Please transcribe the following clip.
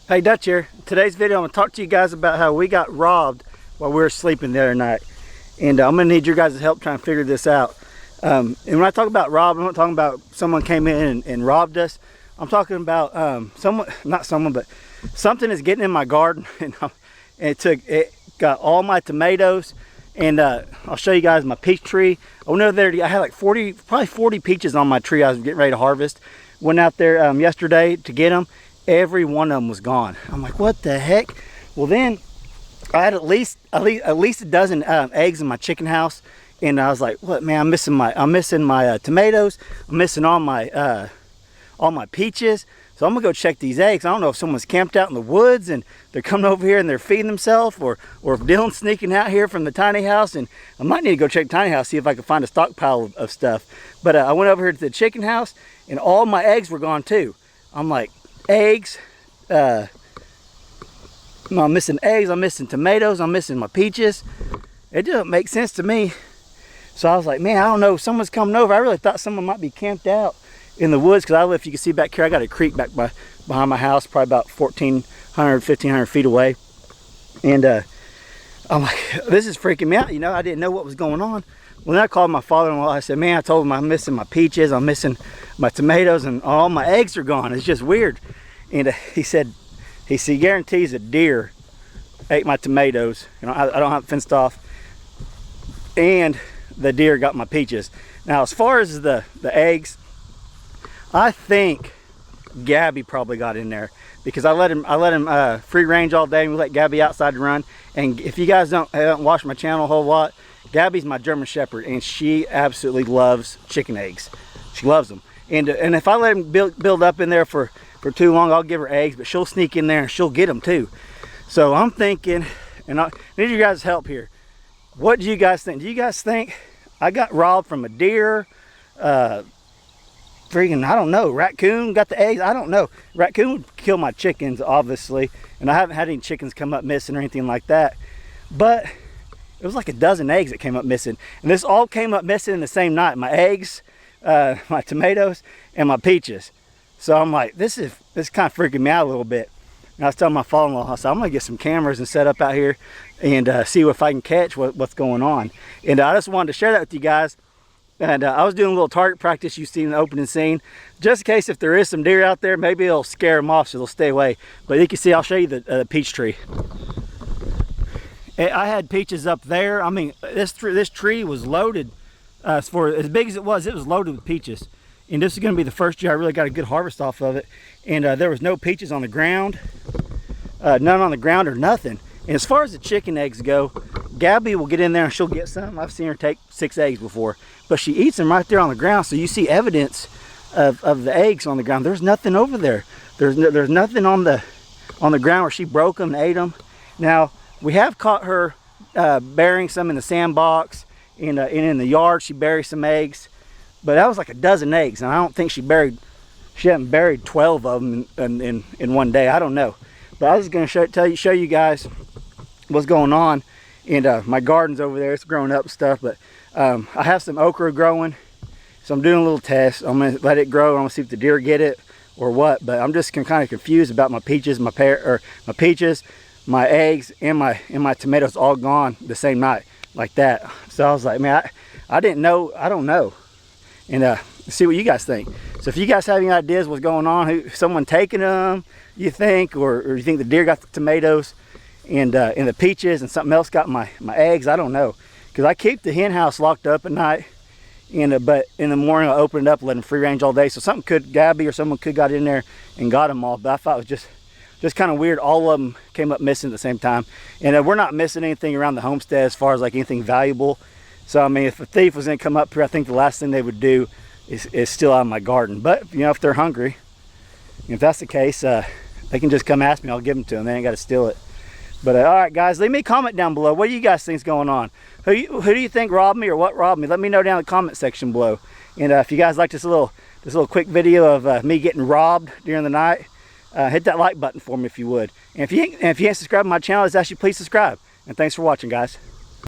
Hey, Dutch here. Today's video I'm going to talk to you guys about how we got robbed while we were sleeping the other night. And I'm going to need your guys' help trying to figure this out. And when I talk about robbed, I'm not talking about someone came in and robbed us. I'm talking about something is getting in my garden and it got all my tomatoes. And I'll show you guys my peach tree. I went over there, I had like probably 40 peaches on my tree I was getting ready to harvest. Went out there yesterday to get them. Every one of them was gone. I'm like, what the heck? Well, then I had at least a dozen eggs in my chicken house, and I was like, what, man? I'm missing my tomatoes. I'm missing all my peaches. So I'm gonna go check these eggs. I don't know if someone's camped out in the woods and they're coming over here and they're feeding themselves, or if Dylan's sneaking out here from the tiny house. And I might need to go check the tiny house, see if I can find a stockpile of stuff. But I went over here to the chicken house, and all my eggs were gone too. I'm like, eggs, I'm missing eggs, I'm missing tomatoes, I'm missing my peaches. It doesn't make sense to me. So I was like, man, I don't know, someone's coming over. I really thought someone might be camped out in the woods, because I live, if you can see back here, I got a creek back behind my house, probably about 1,500 feet away. And I'm like, this is freaking me out, you know. I didn't know what was going on. When I called my father-in-law, I said, man, I told him I'm missing my peaches, I'm missing my tomatoes, and all my eggs are gone. It's just weird. And he said he guarantees a deer ate my tomatoes. You know, I don't have it fenced off, and the deer got my peaches. Now, as far as the eggs, I think Gabby probably got in there, because I let him free range all day, and we let Gabby outside to run. And if you guys haven't watched my channel a whole lot, Gabby's my German Shepherd, and she absolutely loves chicken eggs. She loves them. And if I let him build up in there for too long, I'll give her eggs, but she'll sneak in there and she'll get them too. So I'm thinking, and I need your guys' help here. What do you guys think? Do you guys think I got robbed from a deer? Freaking, I don't know, raccoon got the eggs? I don't know. Raccoon would kill my chickens, obviously, and I haven't had any chickens come up missing or anything like that. But it was like a dozen eggs that came up missing, and this all came up missing in the same night. My eggs, my tomatoes, and my peaches. So I'm like, this is kind of freaking me out a little bit. And I was telling my father-in-law, I said, I'm gonna get some cameras and set up out here and see if I can catch what's going on. And I just wanted to share that with you guys. And I was doing a little target practice you've seen in the opening scene, just in case if there is some deer out there, maybe it'll scare them off so they'll stay away. But you can see, I'll show you the peach tree. I had peaches up there. I mean, this tree was loaded. For as big as it was loaded with peaches. And this is going to be the first year I really got a good harvest off of it. And there was no peaches on the ground, none on the ground or nothing. And as far as the chicken eggs go, Gabby will get in there and she'll get some. I've seen her take 6 eggs before, but she eats them right there on the ground. So you see evidence of the eggs on the ground. There's nothing over there. There's nothing on the ground where she broke them and ate them. Now, we have caught her burying some in the sandbox, and in the yard she buried some eggs, but that was like a dozen eggs, and I don't think she hadn't buried 12 of them in one day. I don't know, but I was going to show you guys what's going on. And my garden's over there, it's growing up and stuff, but I have some okra growing, so I'm doing a little test. I'm going to let it grow. I'm going to see if the deer get it or what, but I'm just kind of confused about my peaches, my peaches, my eggs, and my tomatoes all gone the same night like that. So I was like, man, I didn't know. I don't know. And see what you guys think. So if you guys have any ideas what's going on, someone taking them, you think, or you think the deer got the tomatoes and the peaches and something else got my eggs, I don't know. Because I keep the hen house locked up at night, but in the morning I'll open it up and let them free range all day. So Gabby or someone could got in there and got them all. But I thought it was just kind of weird. All of them came up missing at the same time. And we're not missing anything around the homestead as far as like anything valuable. So I mean, if a thief was going to come up here, I think the last thing they would do is steal out of my garden. But you know, if they're hungry, if that's the case, they can just come ask me. I'll give them to them. They ain't got to steal it. But all right, guys, leave me a comment down below. What do you guys think's going on? Who do you think robbed me, or what robbed me? Let me know down in the comment section below. And if you guys like this little quick video of me getting robbed during the night, hit that like button for me if you would. And if you ain't subscribed to my channel, just ask you please subscribe. And thanks for watching, guys.